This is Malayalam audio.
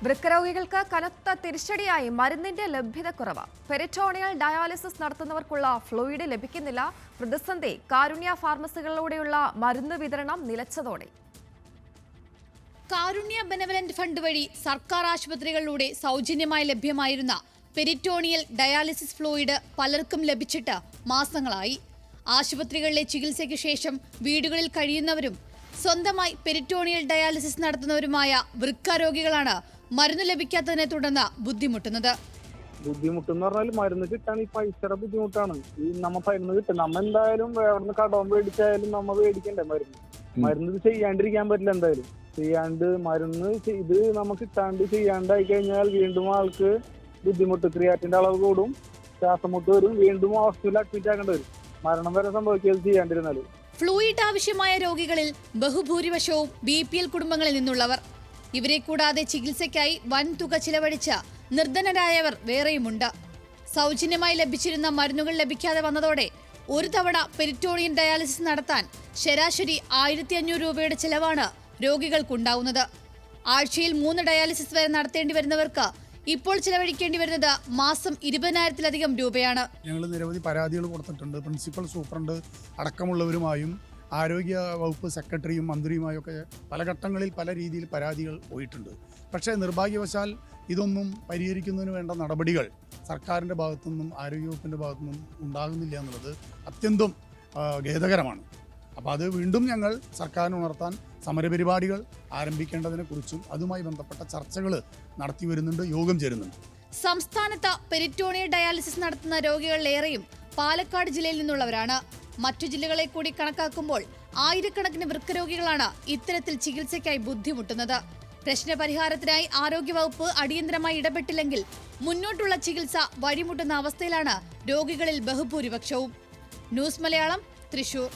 വൃക്കരോഗികൾക്ക് കനത്ത തിരിച്ചടിയായി മരുന്നിന്റെ ലഭ്യതക്കുറവ്. പെരിറ്റോണിയൽ ഡയാലിസിസ് നടത്തുന്നവർക്കുള്ള ഫ്ലൂയിഡ് ലഭിക്കുന്നില്ല. പ്രതിസന്ധി കാരുണ്യ ഫാർമസികളിലൂടെയുള്ള മരുന്ന് വിതരണം നിലച്ചതോടെ. കാരുണ്യ ബെനവലന്റ് ഫണ്ട് വഴി സർക്കാർ ആശുപത്രികളിലൂടെ സൗജന്യമായി ലഭ്യമായിരുന്ന പെരിറ്റോണിയൽ ഡയാലിസിസ് ഫ്ലൂയിഡ് പലർക്കും ലഭിച്ചിട്ട് മാസങ്ങളായി. ആശുപത്രികളിലെ ചികിത്സയ്ക്ക് ശേഷം വീടുകളിൽ കഴിയുന്നവരും സ്വന്തമായി പെരിറ്റോണിയൽ ഡയാലിസിസ് നടത്തുന്നവരുമായ വൃക്കരോഗികളാണ് മരുന്ന് ലഭിക്കാത്തതിനെ തുടർന്ന് ബുദ്ധിമുട്ടുന്നത്. ബുദ്ധിമുട്ടെന്ന് പറഞ്ഞാൽ മരുന്ന് കിട്ടാൻ ഈ പൈസയുടെ ബുദ്ധിമുട്ടാണ്. ഈ മരുന്ന് കിട്ടും, നമ്മ എന്തായാലും അവിടുന്ന് കടം മേടിച്ചായാലും നമ്മ മേടിക്കണ്ടേ മരുന്ന് ഇത് ചെയ്യാണ്ടിരിക്കാൻ പറ്റില്ല. എന്തായാലും ചെയ്യാണ്ട് മരുന്ന് ഇത് നമുക്ക് കിട്ടാണ്ട് ചെയ്യാണ്ടായി കഴിഞ്ഞാൽ വീണ്ടും ആൾക്ക് ബുദ്ധിമുട്ട്, ക്രിയാറ്റിന്റെ അളവ് കൂടും, ശ്വാസമുട്ട് വരും, വീണ്ടും ഹോസ്പിറ്റലിൽ അഡ്മിറ്റ് ആക്കേണ്ടി വരും, മരണം വരെ സംഭവിക്കുന്നത് ചെയ്യാണ്ടിരുന്നാല്. ഫ്ലൂയിഡ് ആവശ്യമായ രോഗികളിൽ ബഹുഭൂരിപക്ഷവും BPL കുടുംബങ്ങളിൽ നിന്നുള്ളവർ. ഇവരെ കൂടാതെ ചികിത്സയ്ക്കായി വൻ തുക ചിലവഴിച്ച നിർധനരായവർ വേറെയുമുണ്ട്. സൗജന്യമായി ലഭിച്ചിരുന്ന മരുന്നുകൾ ലഭിക്കാതെ വന്നതോടെ ഒരു തവണ പെരിറ്റോണിയൽ ഡയാലിസിസ് നടത്താൻ ശരാശരി 1500 രൂപയുടെ ചിലവാണ് രോഗികൾക്കുണ്ടാവുന്നത്. ആഴ്ചയിൽ 3 ഡയാലിസിസ് വരെ നടത്തേണ്ടി വരുന്നവർക്ക് ഇപ്പോൾ ചിലവഴിക്കേണ്ടി വരുന്നത് മാസം 20,000-ലധികം രൂപയാണ്. ഞങ്ങൾ നിരവധി പരാതികൾ കൊടുത്തിട്ടുണ്ട്. പ്രിൻസിപ്പൽ സൂപ്രണ്ട് അടക്കമുള്ളവരുമായും ആരോഗ്യ വകുപ്പ് സെക്രട്ടറിയും മന്ത്രിയുമായൊക്കെ പല ഘട്ടങ്ങളിൽ പല രീതിയിൽ പരാതികൾ പോയിട്ടുണ്ട്. പക്ഷേ നിർഭാഗ്യവശാൽ ഇതൊന്നും പരിഹരിക്കുന്നതിന് വേണ്ട നടപടികൾ സർക്കാരിൻ്റെ ഭാഗത്തുനിന്നും ആരോഗ്യവകുപ്പിൻ്റെ ഭാഗത്തുനിന്നും ഉണ്ടാകുന്നില്ല എന്നുള്ളത് അത്യന്തം ഖേദകരമാണ്. അപ്പോൾ അത് വീണ്ടും ഞങ്ങൾ സർക്കാരിന് ഉണർത്താൻ സമരപരിപാടികൾ ആരംഭിക്കേണ്ടതിനെക്കുറിച്ചും അതുമായി ബന്ധപ്പെട്ട ചർച്ചകൾ നടത്തി വരുന്നുണ്ട്, യോഗം ചേരുന്നുണ്ട്. സംസ്ഥാനത്ത് പെരിറ്റോണിയൽ ഡയാലിസിസ് നടത്തുന്ന രോഗികളിലേറെയും പാലക്കാട് ജില്ലയിൽ നിന്നുള്ളവരാണ്. മറ്റു ജില്ലകളെ കൂടി കണക്കാക്കുമ്പോൾ ആയിരക്കണക്കിന് വൃക്കരോഗികളാണ് ഇത്തരത്തിൽ ചികിത്സയ്ക്കായി ബുദ്ധിമുട്ടുന്നത്. പ്രശ്നപരിഹാരത്തിനായി ആരോഗ്യവകുപ്പ് അടിയന്തരമായി ഇടപെട്ടില്ലെങ്കിൽ മുന്നോട്ടുള്ള ചികിത്സ വഴിമുട്ടുന്ന അവസ്ഥയിലാണ് രോഗികളിൽ ബഹുഭൂരിപക്ഷവും. ന്യൂസ് മലയാളം, തൃശൂർ.